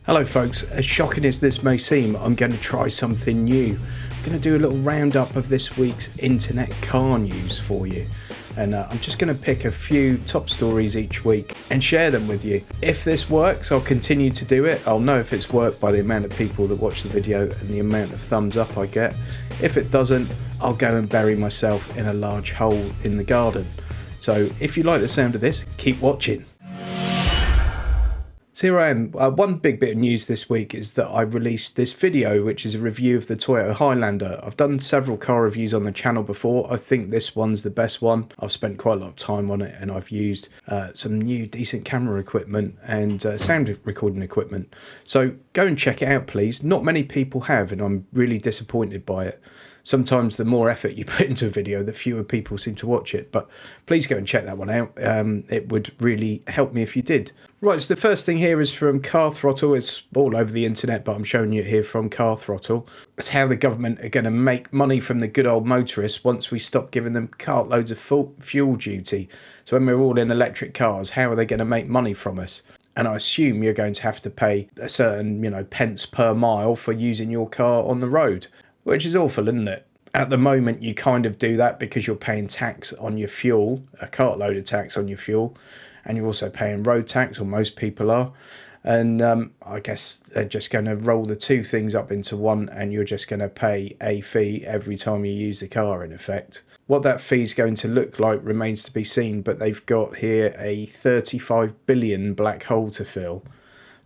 Hello folks, as shocking as this may seem, I'm going to try something new. I'm going to do a little roundup of this week's internet car news for you. And I'm just going to pick a few top stories each week and share them with you. If this works, I'll continue to do it. I'll know if it's worked by the amount of people that watch the video and the amount of thumbs up I get. If it doesn't, I'll go and bury myself in a large hole in the garden. So if you like the sound of this, keep watching. So here I am. One big bit of news this week is that I released this video, which is a review of the Toyota Highlander. I've done several car reviews on the channel before. I think this one's the best one. I've spent quite a lot of time on it, and I've used some new decent camera equipment and sound recording equipment. So go and check it out, please. Not many people have, and I'm really disappointed by it. Sometimes the more effort you put into a video, the fewer people seem to watch it. But please go and check that one out. It would really help me if you did. Right, so the first thing here is from Throttle. It's all over the internet, but I'm showing you it here from Throttle. It's how the government are going to make money from the good old motorists once we stop giving them cartloads of fuel duty. So when we're all in electric cars, how are they going to make money from us? And I assume you're going to have to pay a certain, pence per mile for using your car on the road. Which is awful, isn't it? At the moment, you kind of do that because you're paying tax on your fuel, a cartload of tax on your fuel, and you're also paying road tax, or most people are. And I guess they're just going to roll the two things up into one, and you're just going to pay a fee every time you use the car, in effect. What that fee is going to look like remains to be seen, but they've got here a 35 billion black hole to fill.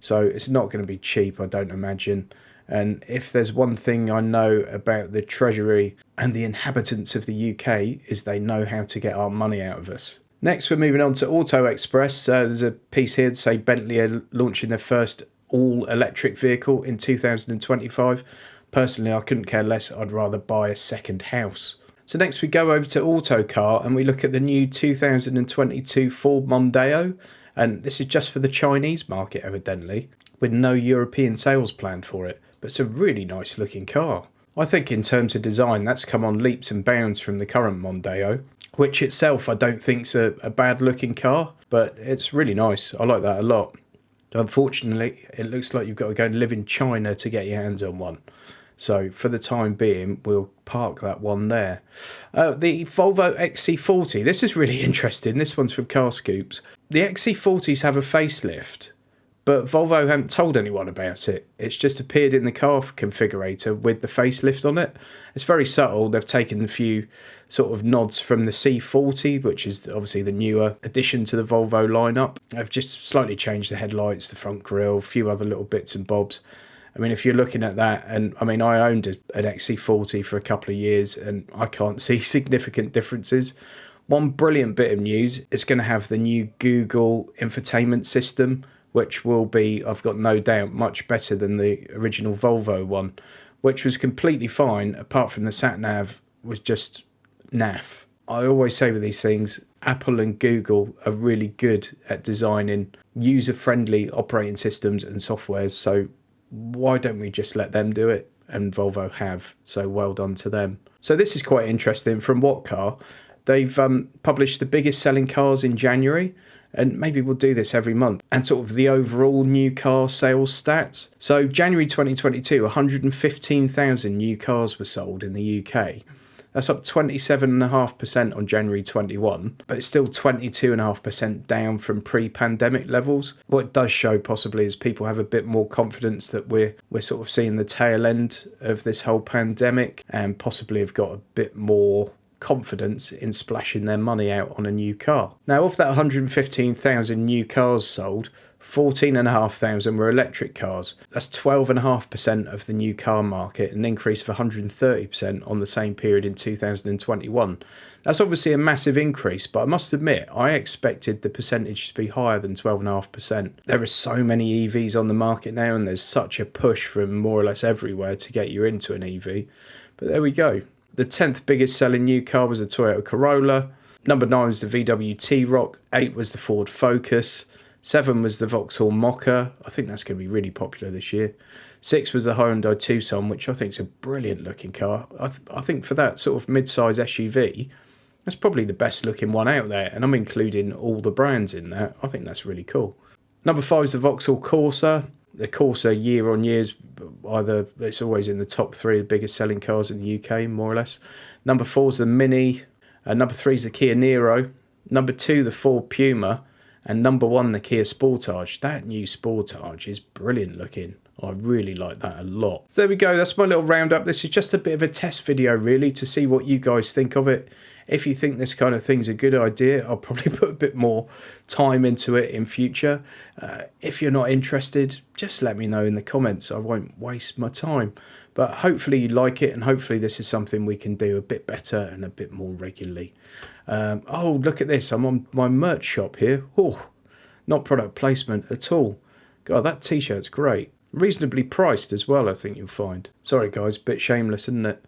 So it's not going to be cheap, I don't imagine. And if there's one thing I know about the Treasury and the inhabitants of the UK is they know how to get our money out of us. Next, we're moving on to Auto Express. There's a piece here to say Bentley are launching their first all-electric vehicle in 2025. Personally, I couldn't care less. I'd rather buy a second house. So next we go over to Autocar and we look at the new 2022 Ford Mondeo. And this is just for the Chinese market, evidently, with no European sales planned for it. But it's a really nice looking car. I think in terms of design, that's come on leaps and bounds from the current Mondeo, which itself I don't think's a bad looking car, but it's really nice. I like that a lot. Unfortunately, it looks like you've got to go and live in China to get your hands on one. So for the time being, we'll park that one there. The Volvo XC40, this is really interesting. This one's from Car Scoops. The XC40s have a facelift, but Volvo haven't told anyone about it. It's just appeared in the car configurator with the facelift on it. It's very subtle. They've taken a few sort of nods from the C40, which is obviously the newer addition to the Volvo lineup. They've just slightly changed the headlights, the front grille, a few other little bits and bobs. I mean, if you're looking at that, and I mean, I owned an XC40 for a couple of years and I can't see significant differences. One brilliant bit of news, it's going to have the new Google infotainment system, which will be, I've got no doubt, much better than the original Volvo one, which was completely fine, apart from the sat-nav was just naff. I always say with these things, Apple and Google are really good at designing user-friendly operating systems and softwares, so why don't we just let them do it? And Volvo have, so well done to them. So this is quite interesting. From What Car? They've published the biggest selling cars in January, and maybe we'll do this every month, and sort of the overall new car sales stats. So January 2022, 115,000 new cars were sold in the UK. That's up 27.5% on January 21, but it's still 22.5% down from pre-pandemic levels. What it does show possibly is people have a bit more confidence that we're sort of seeing the tail end of this whole pandemic, and possibly have got a bit more confidence in splashing their money out on a new car. Now, of that 115,000 new cars sold, 14,500 were electric cars. That's 12.5% of the new car market, an increase of 130% on the same period in 2021. That's obviously a massive increase, but I must admit, I expected the percentage to be higher than 12.5%. There are so many EVs on the market now, and there's such a push from more or less everywhere to get you into an EV. But there we go. The 10th biggest selling new car was the Toyota Corolla. Number 9 was the VW T-Roc. 8 was the Ford Focus. 7 was the Vauxhall Mokka. I think that's going to be really popular this year. 6 was the Hyundai Tucson, which I think is a brilliant looking car. I think for that sort of mid-size SUV, that's probably the best looking one out there. And I'm including all the brands in that. I think that's really cool. Number 5 is the Vauxhall Corsa. The Corsa year on year's either, it's always in the top 3 of the biggest selling cars in the UK, more or less. Number 4 is the Mini. Number 3 is the Kia Niro. Number 2, the Ford Puma. And number 1, the Kia Sportage. That new Sportage is brilliant looking. I really like that a lot. So there we go. That's my little roundup. This is just a bit of a test video, really, to see what you guys think of it. If you think this kind of thing's a good idea, I'll probably put a bit more time into it in future. If you're not interested, just let me know in the comments. I won't waste my time. But hopefully you like it, and hopefully this is something we can do a bit better and a bit more regularly. Oh, look at this. I'm on my merch shop here. Oh, not product placement at all. God, that t-shirt's great. Reasonably priced as well, I think you'll find. Sorry guys, a bit shameless, isn't it?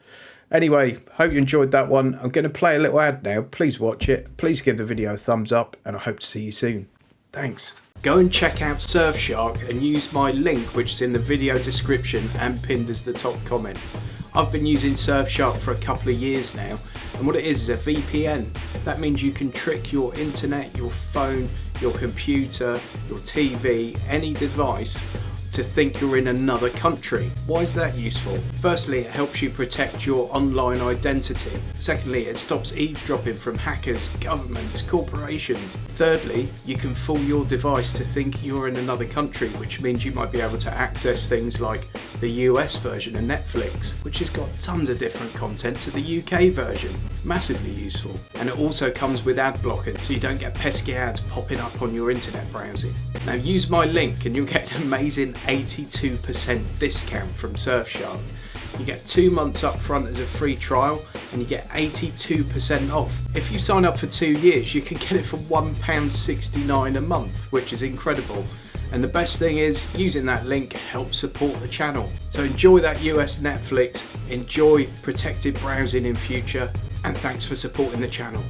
Anyway, hope you enjoyed that one. I'm going to play a little ad now. Please watch it. Please give the video a thumbs up, and I hope to see you soon. Thanks. Go and check out Surfshark and use my link, which is in the video description and pinned as the top comment. I've been using Surfshark for a couple of years now, and what it is a VPN. That means you can trick your internet, your phone, your computer, your TV, any device to think you're in another country. Why is that useful? Firstly, it helps you protect your online identity. Secondly, it stops eavesdropping from hackers, governments, corporations. Thirdly, you can fool your device to think you're in another country, which means you might be able to access things like the US version of Netflix, which has got tons of different content, to the UK version. Massively useful. And it also comes with ad blockers, so you don't get pesky ads popping up on your internet browsing. Now use my link and you'll get an amazing 82% discount from Surfshark. You get 2 months up front as a free trial, and you get 82% off. If you sign up for 2 years, you can get it for £1.69 a month, which is incredible. And the best thing is, using that link helps support the channel. So enjoy that US Netflix, enjoy protected browsing in future, and thanks for supporting the channel.